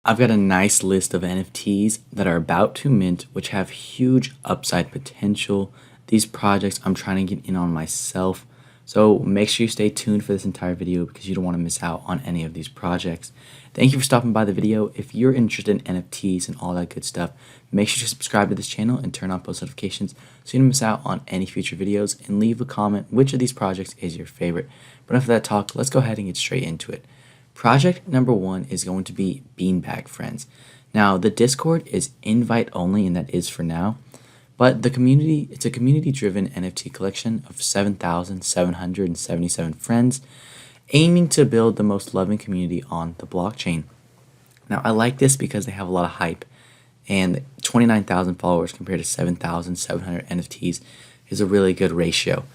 I've got a nice list of NFTs that are about to mint, which have huge upside potential. These projects I'm trying to get in on myself. So make sure you stay tuned for this entire video because you don't want to miss out on any of these projects. Thank you for stopping by the video. If you're interested in NFTs and all that good stuff, make sure to subscribe to this channel and turn on post notifications so you don't miss out on any future videos, and leave a comment which of these projects is your favorite. But enough of that talk, let's go ahead and get straight into it. Project number one is going to be Beanbag Friends. Now, the Discord is invite only, and that is for now. But the community, it's a community-driven NFT collection of 7,777 friends, aiming to build the most loving community on the blockchain. Now, I like this because they have a lot of hype, and 29,000 followers compared to 7,700 NFTs is a really good ratio.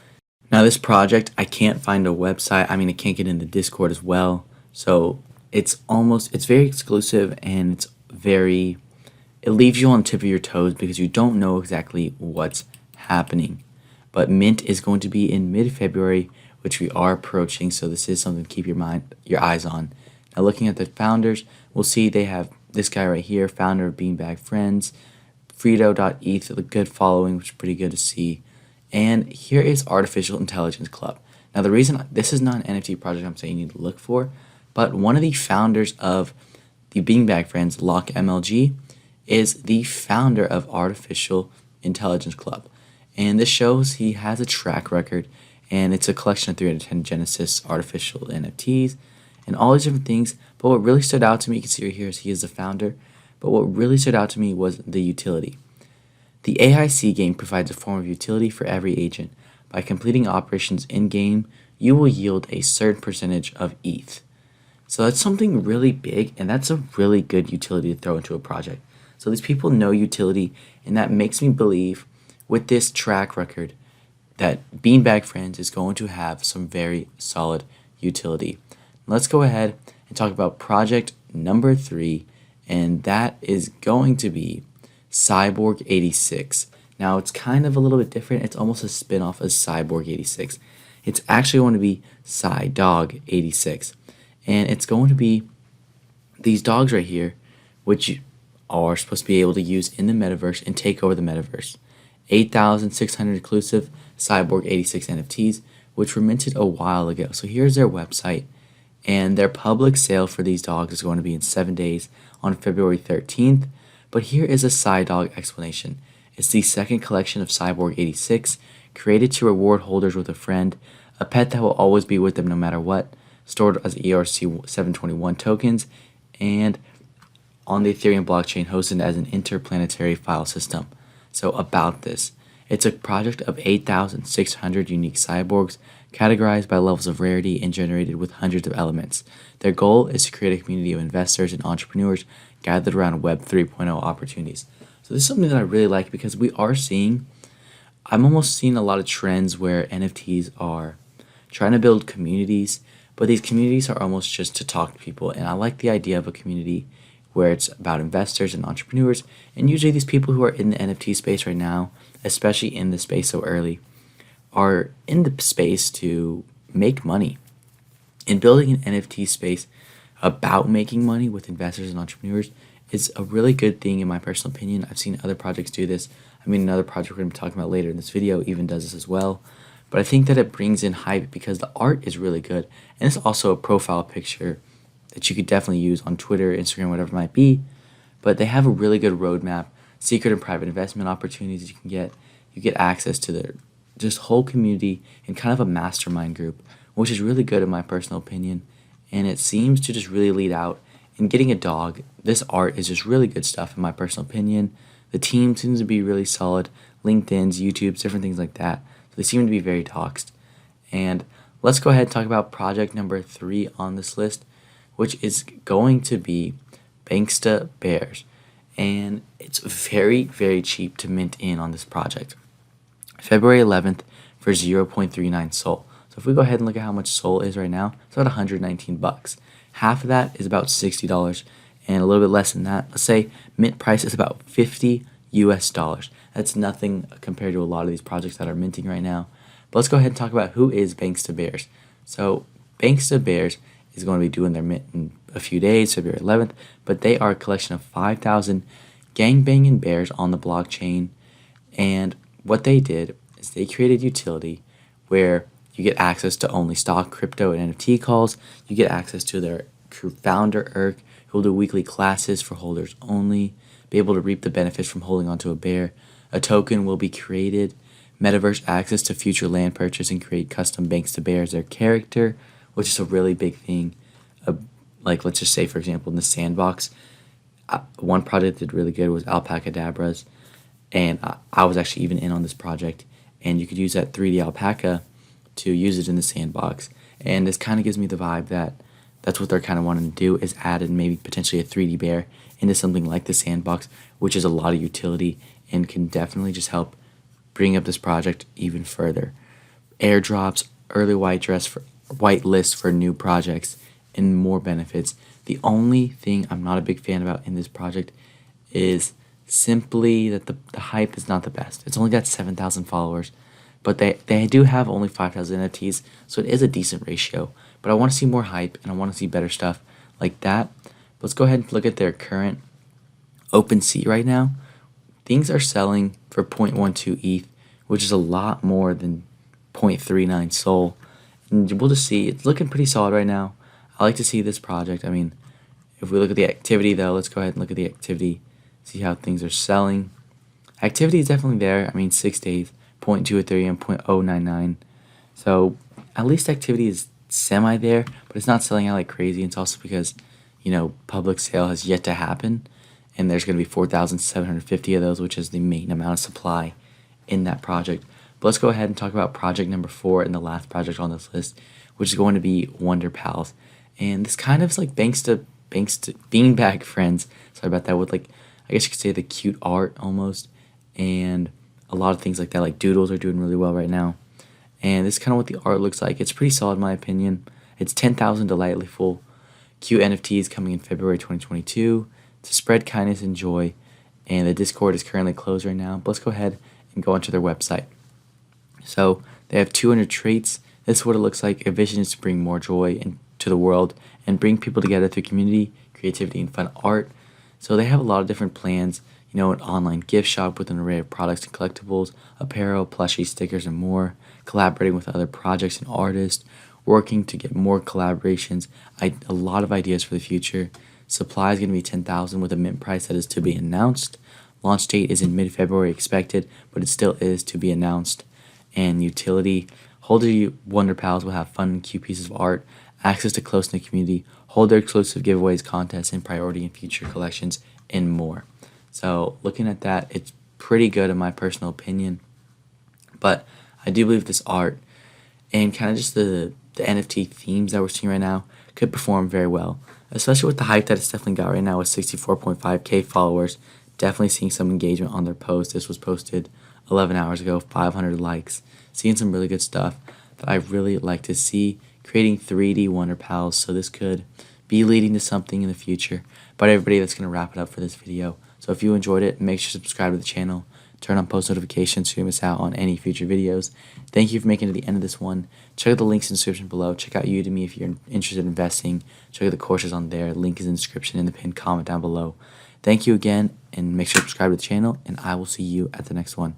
Now, this project, I can't find a website. I can't get into Discord as well. So it's very exclusive, and it leaves you on the tip of your toes because you don't know exactly what's happening. But mint is going to be in mid-February, which we are approaching, so this is something to keep your eyes on. Now, looking at the founders, we'll see they have this guy right here, founder of Beanbag Friends, Frito.eth, a good following, which is pretty good to see. And here is Artificial Intelligence Club. Now, the reason this is not an NFT project I'm saying you need to look for, but one of the founders of the Beanbag Friends, Lock MLG, is the founder of Artificial Intelligence Club. And this shows he has a track record, and it's a collection of 310 Genesis artificial NFTs and all these different things. But what really stood out to me, you can see right here, is he is the founder. But what really stood out to me was the utility. The AIC game provides a form of utility for every agent. By completing operations in-game, you will yield a certain percentage of ETH. So that's something really big, and that's a really good utility to throw into a project. So these people know utility, and that makes me believe with this track record that Beanbag Friends is going to have some very solid utility. Let's go ahead and talk about project number 3, and that is going to be Cyborg 86. Now, it's kind of a little bit different. It's almost a spin-off of Cyborg 86. It's actually going to be Cydog 86. And it's going to be these dogs right here, which are supposed to be able to use in the metaverse and take over the metaverse. 8,600 exclusive Cyborg 86 NFTs, which were minted a while ago. So here's their website, and their public sale for these dogs is going to be in 7 days on February 13th. But here is a Cydog explanation. It's the second collection of Cyborg 86, created to reward holders with a friend, a pet that will always be with them no matter what, stored as ERC-721 tokens, and on the Ethereum blockchain, hosted as an interplanetary file system. So about this, it's a project of 8,600 unique cyborgs, categorized by levels of rarity and generated with hundreds of elements. Their goal is to create a community of investors and entrepreneurs gathered around Web 3.0 opportunities. So this is something that I really like because I'm almost seeing a lot of trends where NFTs are trying to build communities, but these communities are almost just to talk to people, and I like the idea of a community where it's about investors and entrepreneurs, and usually these people who are in the NFT space right now, especially in the space so early, are in the space to make money. And building an NFT space about making money with investors and entrepreneurs is a really good thing in my personal opinion. I've seen other projects do this. Another project we're going to be talking about later in this video even does this as well. But I think that it brings in hype because the art is really good. And it's also a profile picture that you could definitely use on Twitter, Instagram, whatever it might be. But they have a really good roadmap, secret and private investment opportunities you can get. You get access to their just whole community and kind of a mastermind group, which is really good in my personal opinion. And it seems to just really lead out in getting a dog. This art is just really good stuff in my personal opinion. The team seems to be really solid. LinkedIn's, YouTube's, different things like that. They seem to be very doxed. And let's go ahead and talk about project number 3 on this list, which is going to be Bankster Bears. And it's very, very cheap to mint in on this project. February 11th for 0.39 SOL. So if we go ahead and look at how much SOL is right now, it's about 119 bucks. Half of that is about $60, and a little bit less than that. Let's say mint price is about $50 US. That's nothing compared to a lot of these projects that are minting right now. But let's go ahead and talk about who is Bankster Bears. So Bankster Bears is going to be doing their mint in a few days, February 11th. But they are a collection of 5,000 gangbanging bears on the blockchain. And what they did is they created utility where you get access to only stock, crypto, and NFT calls. You get access to their founder, Irk, who will do weekly classes for holders only, be able to reap the benefits from holding onto a bear. A token will be created, metaverse access to future land purchase, and create custom Bankster Bears, their character, which is a really big thing. Like, let's just say, for example, in the sandbox, one project that did really good was Alpaca Dabras, and I was actually even in on this project, and you could use that 3D alpaca to use it in the sandbox. And this kind of gives me the vibe that that's what they're kind of wanting to do, is add in maybe potentially a 3D bear into something like the sandbox, which is a lot of utility and can definitely just help bring up this project even further. Airdrops, early white list for new projects, and more benefits. The only thing I'm not a big fan about in this project is simply that the hype is not the best. It's only got 7,000 followers, but they do have only 5,000 NFTs, so it is a decent ratio. But I want to see more hype, and I want to see better stuff like that. Let's go ahead and look at their current OpenSea right now. Things are selling for 0.12 ETH, which is a lot more than 0.39 Sol. And we'll just see. It's looking pretty solid right now. I like to see this project. I mean, if we look at the activity, though, let's go ahead and look at the activity, see how things are selling. Activity is definitely there. I mean, 6 days, 0.2 Ethereum, 0.099. So at least activity is semi there, but it's not selling out like crazy. It's also because, public sale has yet to happen, and there's going to be 4,750 of those, which is the main amount of supply in that project. But let's go ahead and talk about project number 4 and the last project on this list, which is going to be Wonder Pals. And this kind of is like Bankster Beanbag Friends. Sorry about that. With I guess you could say the cute art almost, and a lot of things like that. Like doodles are doing really well right now. And this is kind of what the art looks like. It's pretty solid in my opinion. It's 10,000 delightful. Cute NFTs coming in February 2022 to spread kindness and joy. And the Discord is currently closed right now. But let's go ahead and go onto their website. So they have 200 traits. This is what it looks like. A vision is to bring more joy into the world and bring people together through community, creativity, and fun art. So they have a lot of different plans. An online gift shop with an array of products and collectibles, apparel, plushies, stickers, and more. Collaborating with other projects and artists. Working to get more collaborations. A lot of ideas for the future. Supply is going to be 10,000 with a mint price that is to be announced. Launch date is in mid-February expected, but it still is to be announced. And utility. Holder Wonder Pals will have fun and cute pieces of art, access to close-knit community, hold their exclusive giveaways, contests, and priority in future collections, and more. So looking at that, it's pretty good in my personal opinion. But I do believe this art and kind of just the NFT themes that we're seeing right now could perform very well, especially with the hype that it's definitely got right now with 64.5K followers. Definitely seeing some engagement on their post. This was posted 11 hours ago, 500 likes. Seeing some really good stuff that I really like to see. Creating 3D Wonder Pals, so this could be leading to something in the future. But everybody, that's going to wrap it up for this video. So if you enjoyed it, make sure to subscribe to the channel. Turn on post notifications so you miss out on any future videos. Thank you for making it to the end of this one. Check out the links in the description below. Check out Udemy if you're interested in investing. Check out the courses on there. Link is in the description and the pinned comment down below. Thank you again, and make sure to subscribe to the channel, and I will see you at the next one.